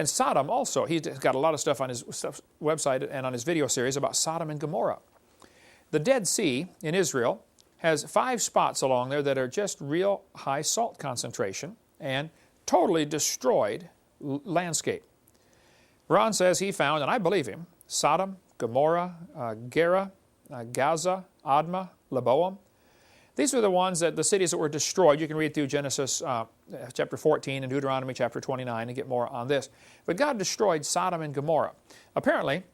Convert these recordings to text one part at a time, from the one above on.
And Sodom also, he's got a lot of stuff on his website and on his video series about Sodom and Gomorrah. The Dead Sea in Israel has 5 spots along there that are just real high salt concentration and totally destroyed landscape. Ron says he found, and I believe him, Sodom, Gomorrah, Gera, Gaza, Admah, Leboam. These were the ones that the cities that were destroyed. You can read through Genesis chapter 14 and Deuteronomy chapter 29 and get more on this. But God destroyed Sodom and Gomorrah. Apparently,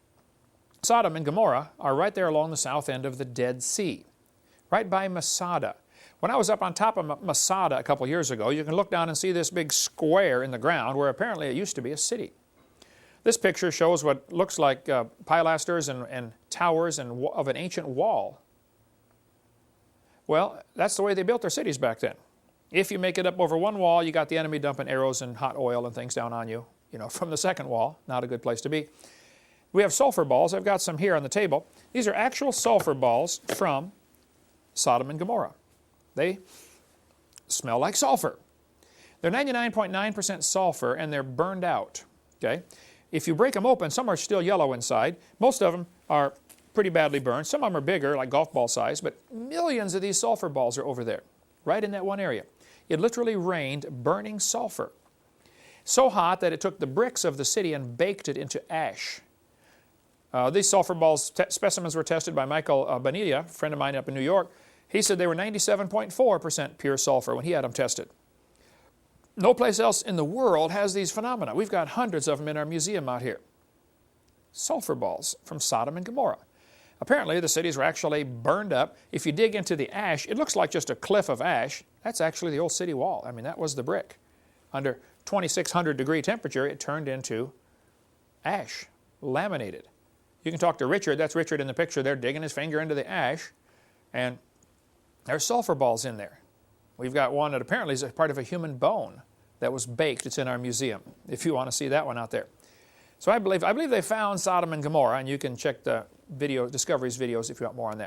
Sodom and Gomorrah are right there along the south end of the Dead Sea, right by Masada. When I was up on top of Masada a couple years ago, you can look down and see this big square in the ground where apparently it used to be a city. This picture shows what looks like pilasters and towers of an ancient wall. Well, that's the way they built their cities back then. If you make it up over one wall, you got the enemy dumping arrows and hot oil and things down on you, from the second wall. Not a good place to be. We have sulfur balls. I've got some here on the table. These are actual sulfur balls from Sodom and Gomorrah. They smell like sulfur. They're 99.9% sulfur and they're burned out. Okay? If you break them open, some are still yellow inside. Most of them are pretty badly burned. Some of them are bigger, like golf ball size, but millions of these sulfur balls are over there, right in that one area. It literally rained burning sulfur. So hot that it took the bricks of the city and baked it into ash. These sulfur balls specimens were tested by Michael Bonilla, a friend of mine up in New York. He said they were 97.4% pure sulfur when he had them tested. No place else in the world has these phenomena. We've got hundreds of them in our museum out here. Sulfur balls from Sodom and Gomorrah. Apparently, the cities were actually burned up. If you dig into the ash, it looks like just a cliff of ash. That's actually the old city wall. I mean, that was the brick. Under 2,600 degree temperature, it turned into ash, laminated. You can talk to Richard. That's Richard in the picture there, digging his finger into the ash. And there's sulfur balls in there. We've got one that apparently is a part of a human bone that was baked. It's in our museum, if you want to see that one out there. So I believe they found Sodom and Gomorrah, and you can check the Discovery's videos if you want more on that.